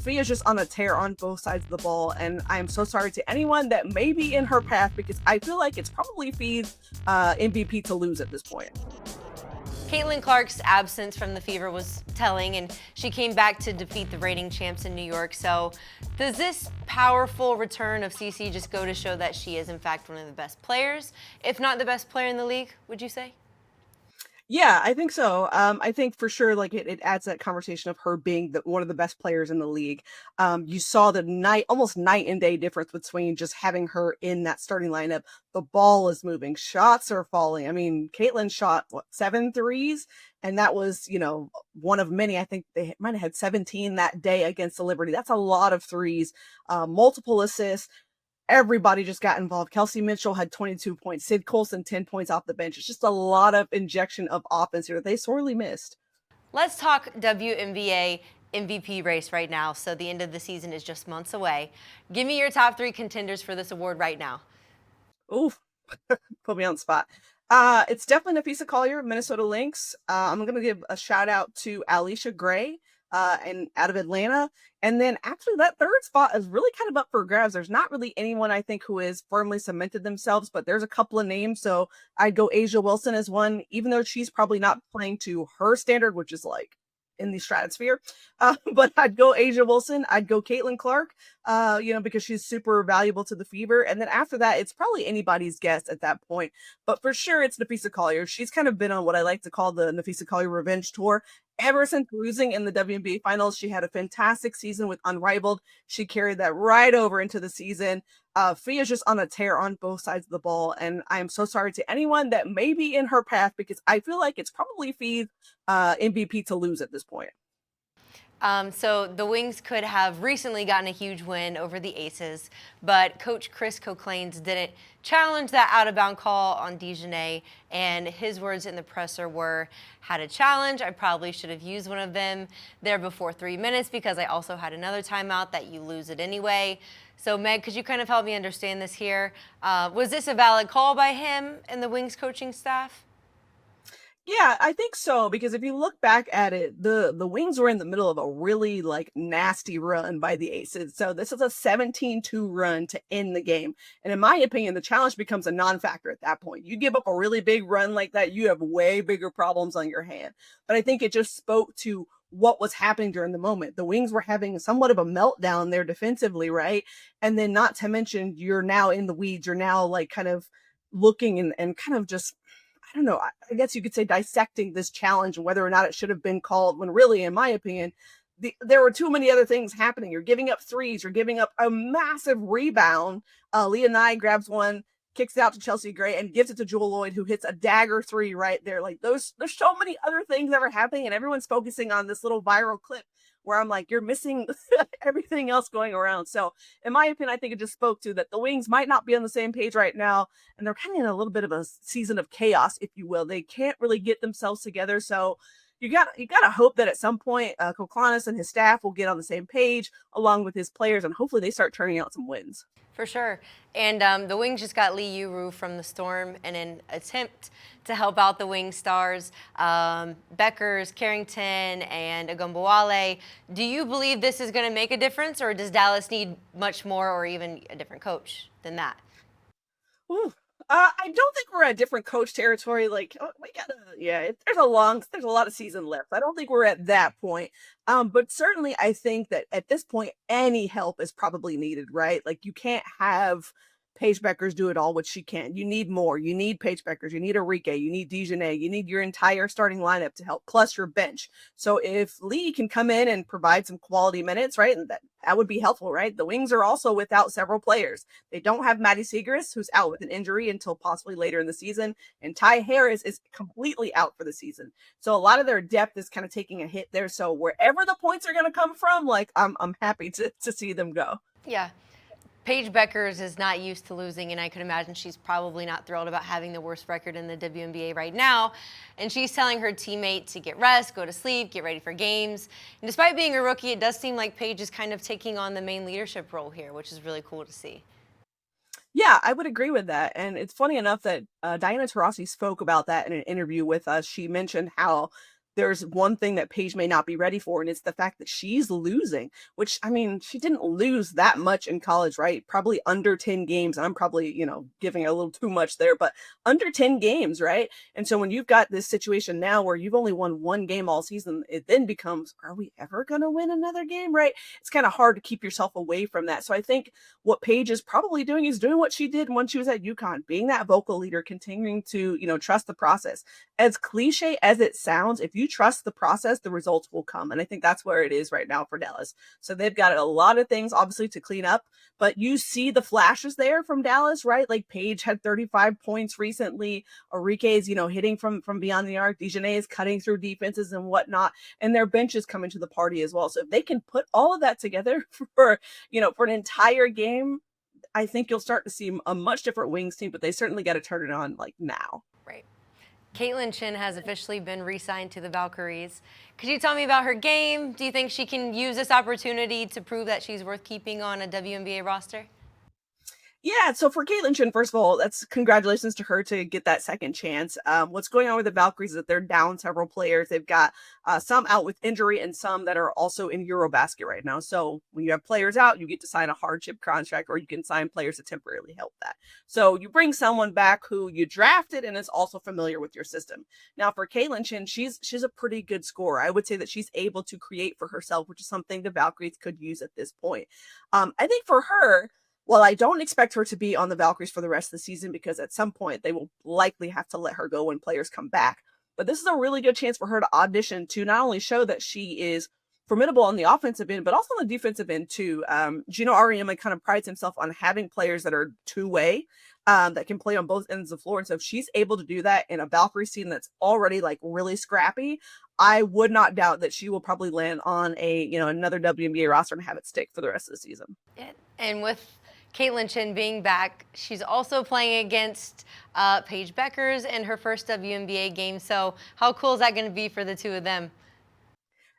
Napheesa's just on a tear on both sides of the ball, and I'm so sorry to anyone that may be in her path because I feel like it's probably Fee's MVP to lose at this point. Caitlin Clark's absence from the Fever was telling, and she came back to defeat the reigning champs in New York. So does this powerful return of CC just go to show that she is, in fact, one of the best players, if not the best player in the league, would you say? Yeah, I think so. I think for sure, like it adds that conversation of her being one of the best players in the league. You saw the almost night and day difference between just having her in that starting lineup. The ball is moving, shots are falling. I mean, Caitlin shot what 7 threes, and that was one of many. I think they might have had 17 that day against the Liberty. That's a lot of threes, multiple assists. Everybody just got involved. Kelsey Mitchell had 22 points. Sid Colson, 10 points off the bench. It's just a lot of injection of offense here that they sorely missed. Let's talk WNBA MVP race right now. So the end of the season is just months away. Give me your top 3 contenders for this award right now. Oof, put me on the spot. It's definitely Napheesa Collier, Minnesota Lynx. I'm going to give a shout out to Alicia Gray and out of Atlanta. And then actually that third spot is really kind of up for grabs. There's not really anyone I think who has firmly cemented themselves, but there's a couple of names. So I'd go Asia Wilson as one, even though she's probably not playing to her standard, which is like in the stratosphere. But I'd go Asia Wilson. I'd go Caitlin Clark, because she's super valuable to the Fever. And then after that, it's probably anybody's guess at that point. But for sure, it's Napheesa Collier. She's kind of been on what I like to call the Napheesa Collier revenge tour. Ever since losing in the WNBA finals, she had a fantastic season with Unrivaled. She carried that right over into the season. Fee is just on a tear on both sides of the ball, and I'm so sorry to anyone that may be in her path because I feel like it's probably Fee's MVP to lose at this point. So the Wings could have recently gotten a huge win over the Aces, but Coach Chris Coclanes didn't challenge that out-of-bound call on Dejanay, and his words in the presser were, had a challenge, I probably should have used one of them there before 3 minutes because I also had another timeout that you lose it anyway. So Meg, could you kind of help me understand this here? Was this a valid call by him and the Wings coaching staff? Yeah, I think so because if you look back at it, the Wings were in the middle of a really like nasty run by the Aces. So this is a 17-2 run to end the game. And in my opinion, the challenge becomes a non-factor at that point. You give up a really big run like that, you have way bigger problems on your hand. But I think it just spoke to what was happening during the moment. The Wings were having somewhat of a meltdown there defensively, right? And then not to mention you're now in the weeds, you're now like kind of looking and kind of just I don't know. I guess you could say dissecting this challenge and whether or not it should have been called when really, in my opinion, there were too many other things happening. You're giving up threes. You're giving up a massive rebound. Leah Nye grabs one, kicks it out to Chelsea Gray and gives it to Jewel Lloyd, who hits a dagger 3 right there. Like there's so many other things that are happening and everyone's focusing on this little viral clip where I'm like, you're missing everything else going around. So in my opinion, I think it just spoke to that the Wings might not be on the same page right now. And they're kind of in a little bit of a season of chaos, if you will. They can't really get themselves together. So you got to hope that at some point, Koklanis and his staff will get on the same page along with his players. And hopefully they start turning out some wins. For sure. And the Wings just got Lee Uru from the Storm in an attempt to help out the Wings stars. Beckers, Carrington, and Agumbawale. Do you believe this is going to make a difference, or does Dallas need much more or even a different coach than that? Ooh. I don't think we're at different coach territory. Like we gotta, yeah. There's a lot of season left. I don't think we're at that point. But certainly, I think that at this point, any help is probably needed, right? Like you can't have Paige Beckers do it all, which she can. You need more. You need Paige Beckers. You need Enrique. You need Dejanay. You need your entire starting lineup to help, plus your bench. So if Lee can come in and provide some quality minutes, right, and that would be helpful, right? The Wings are also without several players. They don't have Maddie Segrist, who's out with an injury until possibly later in the season, and Ty Harris is completely out for the season. So a lot of their depth is kind of taking a hit there. So wherever the points are going to come from, like I'm happy to see them go. Yeah. Paige Beckers is not used to losing, and I could imagine she's probably not thrilled about having the worst record in the WNBA right now. And she's telling her teammate to get rest, go to sleep, get ready for games. And despite being a rookie, it does seem like Paige is kind of taking on the main leadership role here, which is really cool to see. Yeah, I would agree with that. And it's funny enough that Diana Taurasi spoke about that in an interview with us. She mentioned how there's one thing that Paige may not be ready for, and it's the fact that she's losing, which I mean, she didn't lose that much in college, right? Probably under 10 games. I'm probably, giving a little too much there, but under 10 games, right? And so when you've got this situation now where you've only won one game all season, it then becomes, are we ever going to win another game, right? It's kind of hard to keep yourself away from that. So I think what Paige is probably doing is doing what she did when she was at UConn, being that vocal leader, continuing to, trust the process. As cliche as it sounds, if you trust the process, the results will come. And I think that's where it is right now for Dallas. So they've got a lot of things, obviously, to clean up, but you see the flashes there from Dallas, right? Like Paige had 35 points recently. Enrique is, hitting from beyond the arc. Dejanay is cutting through defenses and whatnot. And their bench is coming to the party as well. So if they can put all of that together for an entire game, I think you'll start to see a much different Wings team, but they certainly got to turn it on like now. Right. Caitlin Chin has officially been re-signed to the Valkyries. Could you tell me about her game? Do you think she can use this opportunity to prove that she's worth keeping on a WNBA roster? Yeah, so for Caitlin Chin, first of all, that's congratulations to her to get that second chance. What's going on with the Valkyries is that they're down several players. They've got some out with injury and some that are also in Eurobasket right now. So when you have players out, you get to sign a hardship contract, or you can sign players to temporarily help that. So you bring someone back who you drafted and is also familiar with your system. Now for Caitlin Chin, she's a pretty good scorer. I would say that she's able to create for herself, which is something the Valkyries could use at this point. I think for her, well, I don't expect her to be on the Valkyries for the rest of the season because at some point they will likely have to let her go when players come back. But this is a really good chance for her to audition to not only show that she is formidable on the offensive end, but also on the defensive end too. Gino Auriemma kind of prides himself on having players that are two-way, that can play on both ends of the floor. And so if she's able to do that in a Valkyrie team that's already like really scrappy, I would not doubt that she will probably land on another WNBA roster and have it stick for the rest of the season. And with Caitlin Chin being back, she's also playing against Paige Beckers in her first WNBA game. So how cool is that going to be for the two of them?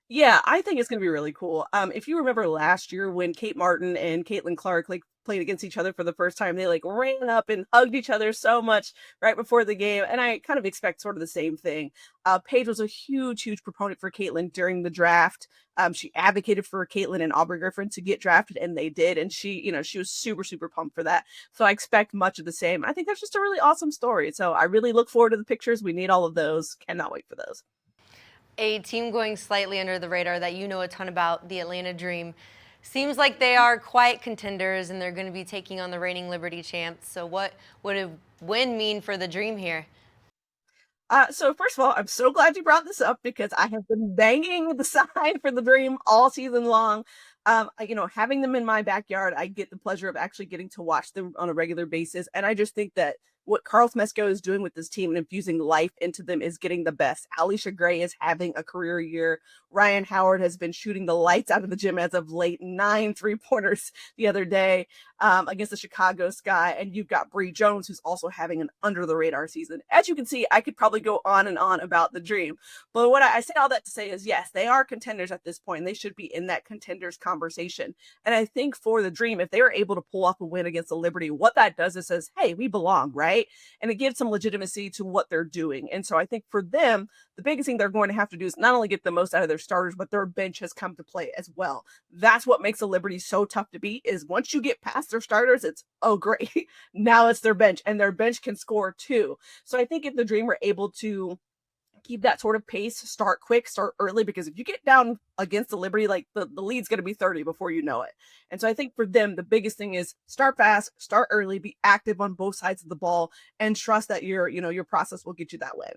Yeah, I think it's gonna be really cool. If you remember last year when Kate Martin and Caitlin Clark like played against each other for the first time, they like ran up and hugged each other so much right before the game, and I kind of expect sort of the same thing. Paige was a huge, huge proponent for Caitlin during the draft. She advocated for Caitlin and Aubrey Griffin to get drafted, and they did, and she was super, super pumped for that. So I expect much of the same. I think that's just a really awesome story. So I really look forward to the pictures. We need all of those. Cannot wait for those. A team going slightly under the radar that you know a ton about, the Atlanta Dream. Seems like they are quiet contenders and they're going to be taking on the reigning Liberty champs. So what would a win mean for the Dream here? So first of all, I'm so glad you brought this up because I have been banging the side for the Dream all season long. Having them in my backyard, I get the pleasure of actually getting to watch them on a regular basis, and I just think that what Carl Mesco is doing with this team and infusing life into them is getting the best. Alicia Gray is having a career year. Ryan Howard has been shooting the lights out of the gym as of late, 9 3-pointers the other day against the Chicago Sky. And you've got Bree Jones, who's also having an under the radar season. As you can see, I could probably go on and on about the Dream. But what I say all that to say is, yes, they are contenders at this point, and they should be in that contenders conversation. And I think for the Dream, if they are able to pull off a win against the Liberty, what that does is says, hey, we belong, right? And it gives some legitimacy to what they're doing. And so I think for them, the biggest thing they're going to have to do is not only get the most out of their starters, but their bench has come to play as well. That's what makes the Liberty so tough to beat, is once you get past their starters, it's, oh, great. Now it's their bench, and their bench can score too. So I think if the Dream were able to keep that sort of pace, start quick, start early, because if you get down against the Liberty, like the lead's going to be 30 before you know it. And so I think for them, the biggest thing is start fast, start early, be active on both sides of the ball, and trust that your process will get you that way.